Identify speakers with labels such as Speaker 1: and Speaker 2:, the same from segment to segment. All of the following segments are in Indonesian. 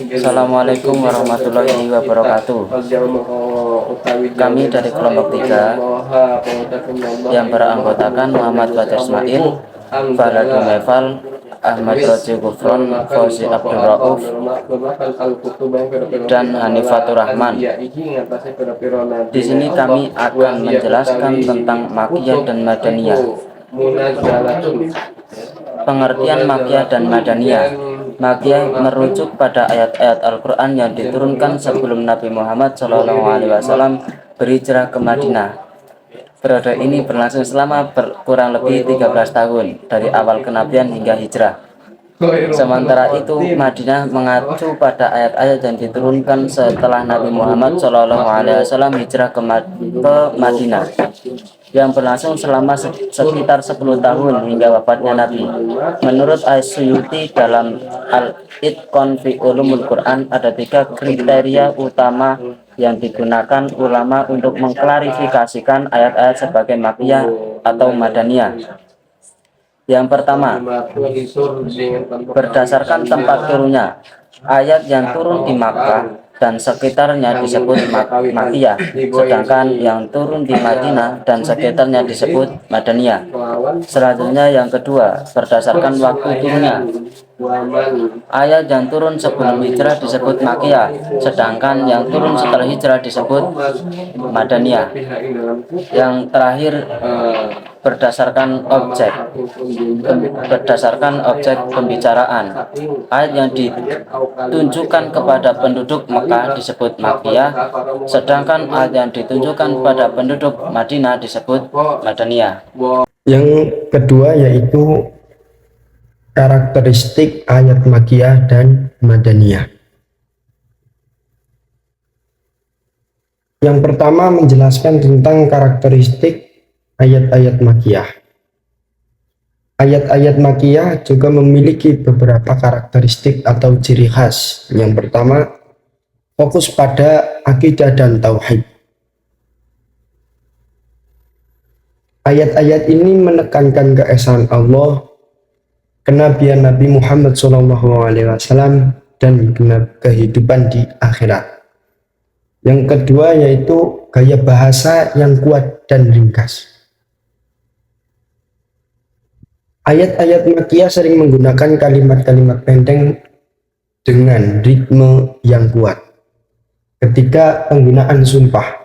Speaker 1: Assalamualaikum warahmatullahi wabarakatuh. Kami dari kelompok 3 yang beranggotakan Muhammad Fajar Ismail, Faladu Meval, Ahmad Roji Gufron, Fauzi Abdul Rauf, dan Hanifatur Rahman. Di sini kami akan menjelaskan tentang Makkiyah dan Madaniyah. Pengertian Makkiyah dan Madaniyah. Makkiyah merujuk pada ayat-ayat Al-Quran yang diturunkan sebelum Nabi Muhammad SAW berhijrah ke Madinah. Periode ini berlangsung selama kurang lebih 13 tahun dari awal kenabian hingga hijrah. Sementara itu, Madinah mengacu pada ayat-ayat yang diturunkan setelah Nabi Muhammad SAW hijrah ke Madinah, yang berlangsung selama sekitar 10 tahun hingga wafatnya Nabi. Menurut As-Suyuti dalam Al-Itqan fi Ulumul Quran, ada 3 kriteria utama yang digunakan ulama untuk mengklarifikasikan ayat-ayat sebagai Makkiyah atau Madaniyah. Yang pertama, berdasarkan tempat turunnya. Ayat yang turun di Makkah dan sekitarnya disebut Makkiyah, sedangkan yang turun di Madinah dan sekitarnya disebut Madaniyah. Selanjutnya yang kedua, berdasarkan waktu turunnya. Ayat yang turun sebelum hijrah disebut Makkiyah, sedangkan yang turun setelah hijrah disebut Madaniyah. Yang terakhir, berdasarkan objek pembicaraan. Ayat yang ditunjukkan kepada penduduk Mekah disebut Makkiyah, sedangkan ayat yang ditunjukkan pada penduduk Madinah disebut Madaniyah.
Speaker 2: Yang kedua yaitu karakteristik ayat Makkiyah dan Madaniyah. Yang pertama menjelaskan tentang karakteristik ayat-ayat Makkiyah. Ayat-ayat Makkiyah juga memiliki beberapa karakteristik atau ciri khas. Yang pertama, fokus pada akidah dan tauhid. Ayat-ayat ini menekankan keesaan Allah, kenabian Nabi Muhammad SAW, dan kehidupan di akhirat. Yang kedua yaitu gaya bahasa yang kuat dan ringkas. Ayat-ayat Makkiyah sering menggunakan kalimat-kalimat pendek dengan ritme yang kuat. Ketika penggunaan sumpah,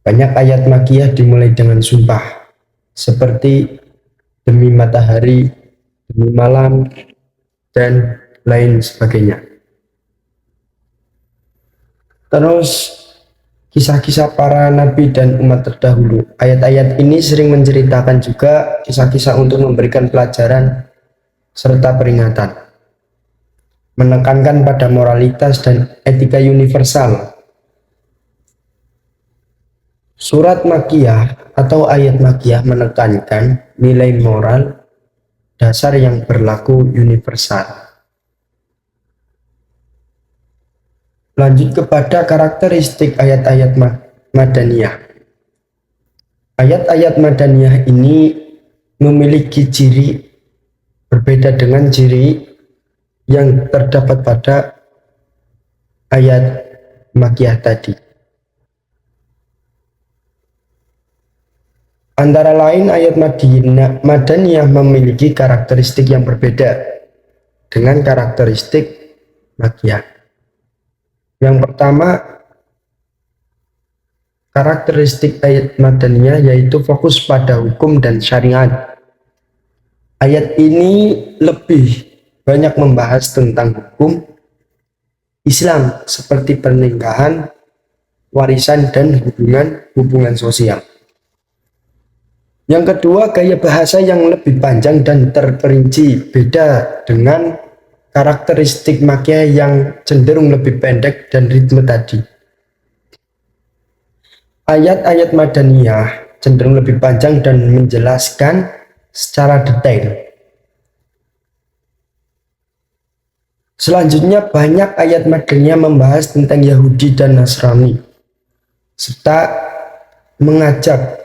Speaker 2: banyak ayat Makkiyah dimulai dengan sumpah, seperti demi matahari, demi malam, dan lain sebagainya. Terus kisah-kisah para nabi dan umat terdahulu. Ayat-ayat ini sering menceritakan juga kisah-kisah untuk memberikan pelajaran serta peringatan, menekankan pada moralitas dan etika universal. Surat Makkiyah atau ayat Makkiyah menekankan nilai moral dasar yang berlaku universal. Lanjut kepada karakteristik ayat-ayat Madaniyah. Ayat-ayat Madaniyah ini memiliki ciri berbeda dengan ciri yang terdapat pada ayat Makkiyah tadi. Antara lain, ayat Madaniyah memiliki karakteristik yang berbeda dengan karakteristik Makkiyah. Yang pertama, karakteristik ayat Madaniyah yaitu fokus pada hukum dan syariat. Ayat ini lebih banyak membahas tentang hukum Islam seperti pernikahan, warisan, dan hubungan sosial. Yang kedua, gaya bahasa yang lebih panjang dan terperinci, beda dengan karakteristik Makkiyah yang cenderung lebih pendek dan ritme tadi. Ayat-ayat Madaniyah cenderung lebih panjang dan menjelaskan secara detail. Selanjutnya, banyak ayat Madaniyah membahas tentang Yahudi dan Nasrani, serta mengajak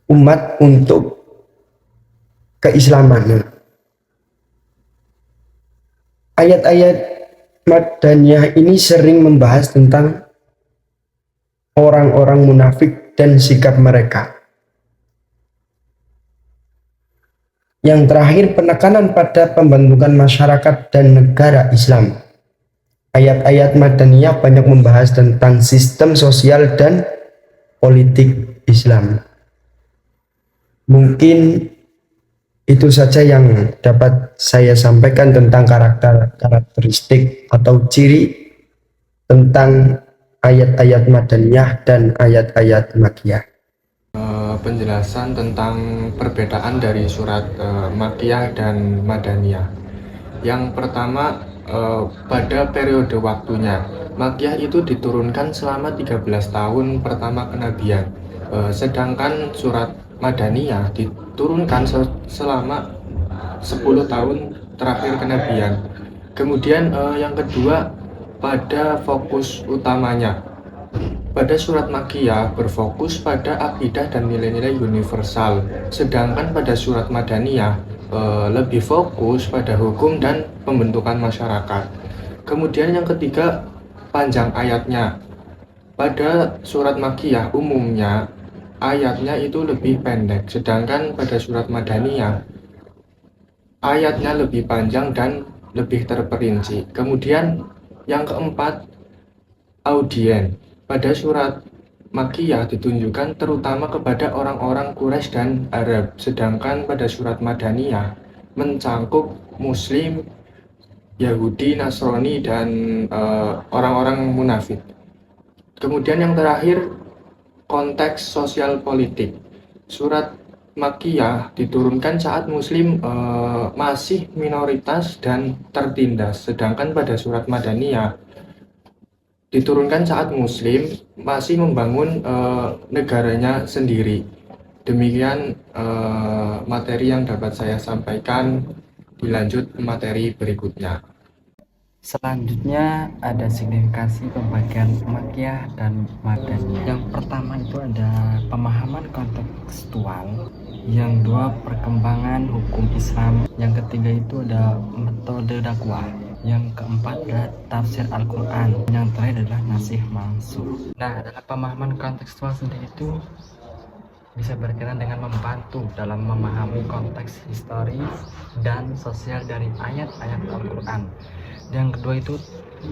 Speaker 2: umat untuk keislaman. Ayat-ayat Madaniyah ini sering membahas tentang orang-orang munafik dan sikap mereka. Yang terakhir, penekanan pada pembentukan masyarakat dan negara Islam. Ayat-ayat Madaniyah banyak membahas tentang sistem sosial dan politik Islam. Mungkin itu saja yang dapat saya sampaikan tentang karakteristik atau ciri tentang ayat-ayat Madaniyah dan ayat-ayat Makkiyah.
Speaker 3: Penjelasan tentang perbedaan dari surat Makkiyah dan Madaniyah. Yang pertama, pada periode waktunya, Makkiyah itu diturunkan selama 13 tahun pertama kenabian, sedangkan surat Madaniyah diturunkan selama 10 tahun terakhir kenabian. Kemudian yang kedua, pada fokus utamanya. Pada surat Makkiyah berfokus pada akidah dan nilai-nilai universal, sedangkan pada surat Madaniyah lebih fokus pada hukum dan pembentukan masyarakat. Kemudian yang ketiga, panjang ayatnya. Pada surat Makkiyah umumnya ayatnya itu lebih pendek, sedangkan pada surat Madaniyah ayatnya lebih panjang dan lebih terperinci. Kemudian yang keempat, audien. Pada surat Makkiyah ditunjukkan terutama kepada orang-orang Quraisy dan Arab, sedangkan pada surat Madaniyah mencangkup Muslim, Yahudi, Nasrani, dan orang-orang munafik. Kemudian yang terakhir, konteks sosial politik. Surat Makkiyah diturunkan saat Muslim masih minoritas dan tertindas, sedangkan pada surat Madaniyah diturunkan saat Muslim masih membangun negaranya sendiri. Demikian materi yang dapat saya sampaikan. Dilanjut materi berikutnya.
Speaker 4: Selanjutnya ada signifikasi pembagian Makkiyah dan Madaniyah. Yang pertama itu ada pemahaman kontekstual, yang dua perkembangan hukum Islam, yang ketiga itu ada metode dakwah, yang keempat adalah tafsir Al-Quran, yang terakhir adalah nasih mansuh. Nah, dalam pemahaman kontekstual sendiri itu bisa berkaitan dengan membantu dalam memahami konteks historis dan sosial dari ayat-ayat Al-Quran. Yang kedua itu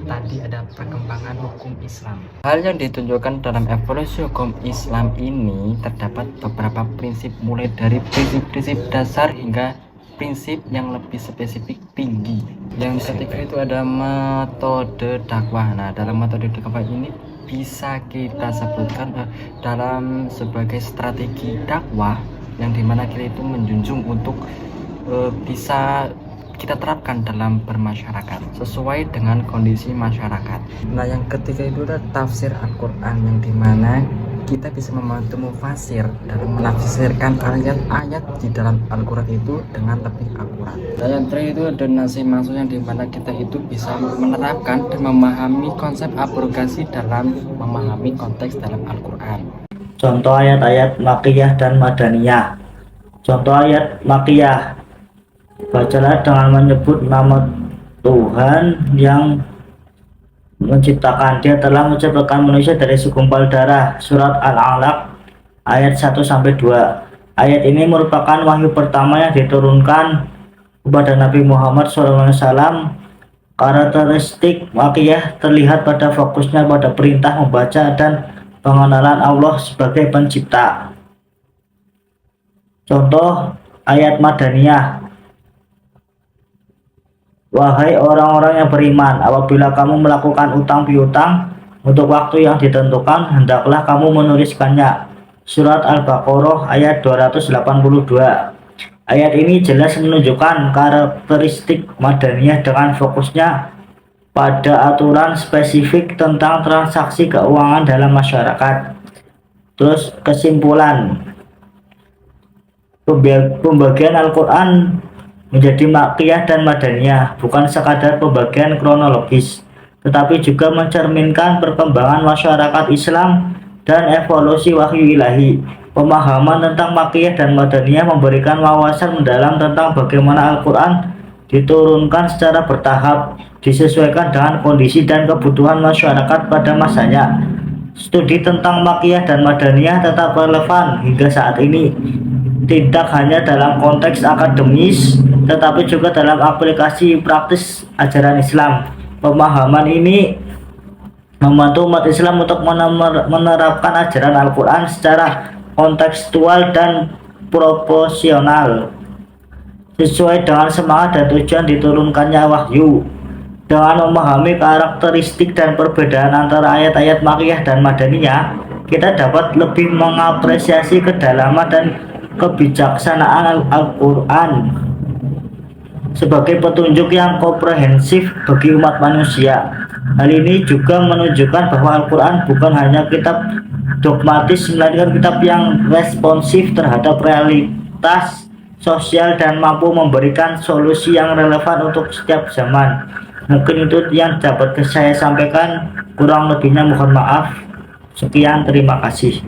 Speaker 4: tadi ada perkembangan hukum Islam. Hal yang ditunjukkan dalam evolusi hukum Islam ini terdapat beberapa prinsip, mulai dari prinsip-prinsip dasar hingga prinsip yang lebih spesifik tinggi. Yang ketiga itu ada metode dakwah. Nah, dalam metode dakwah ini bisa kita sebutkan dalam sebagai strategi dakwah yang dimana kita itu menjunjung untuk bisa kita terapkan dalam bermasyarakat sesuai dengan kondisi masyarakat. Nah, yang ketiga itu adalah tafsir Al-Quran, yang dimana kita bisa membantu mufasir dalam menafsirkan ayat-ayat di dalam Al-Quran itu dengan lebih akurat. Dan yang terakhir itu ada nasih mansuh, yang dimana kita itu bisa menerapkan dan memahami konsep abrogasi dalam memahami konteks dalam Al-Quran.
Speaker 1: Contoh ayat-ayat Makkiyah dan Madaniyah. Contoh ayat Makkiyah, bacalah dengan menyebut nama Tuhan yang menciptakan. Dia telah menciptakan manusia dari segumpal darah. Surat Al-Alaq ayat 1-2. Ayat ini merupakan wahyu pertama yang diturunkan kepada Nabi Muhammad SAW. Karakteristik Makkiyah terlihat pada fokusnya pada perintah membaca dan pengenalan Allah sebagai pencipta. Contoh ayat Madaniyah, wahai orang-orang yang beriman, apabila kamu melakukan utang piutang untuk waktu yang ditentukan, hendaklah kamu menuliskannya. Surat Al-Baqarah ayat 282. Ayat ini jelas menunjukkan karakteristik Madaniyah dengan fokusnya pada aturan spesifik tentang transaksi keuangan dalam masyarakat. Terus kesimpulan, pembagian Al-Quran menjadi Makkiyah dan Madaniyah bukan sekadar pembagian kronologis, tetapi juga mencerminkan perkembangan masyarakat Islam dan evolusi wahyu ilahi.
Speaker 5: Pemahaman tentang Makkiyah dan Madaniyah memberikan wawasan mendalam tentang bagaimana Al-Quran diturunkan secara bertahap, disesuaikan dengan kondisi dan kebutuhan masyarakat pada masanya. Studi tentang Makkiyah dan Madaniyah tetap relevan hingga saat ini, tidak hanya dalam konteks akademis, tetapi juga dalam aplikasi praktis ajaran Islam. Pemahaman ini membantu umat Islam untuk menerapkan ajaran Al-Quran secara kontekstual dan proporsional, sesuai dengan semangat dan tujuan diturunkannya wahyu. Dengan memahami karakteristik dan perbedaan antara ayat-ayat Makkiyah dan Madaniyah, kita dapat lebih mengapresiasi kedalaman dan kebijaksanaan Al-Quran sebagai petunjuk yang komprehensif bagi umat manusia. Hal ini juga menunjukkan bahwa Al-Quran bukan hanya kitab dogmatis, melainkan kitab yang responsif terhadap realitas sosial dan mampu memberikan solusi yang relevan untuk setiap zaman. Mungkin itu yang dapat saya sampaikan, kurang lebihnya mohon maaf. Sekian, terima kasih.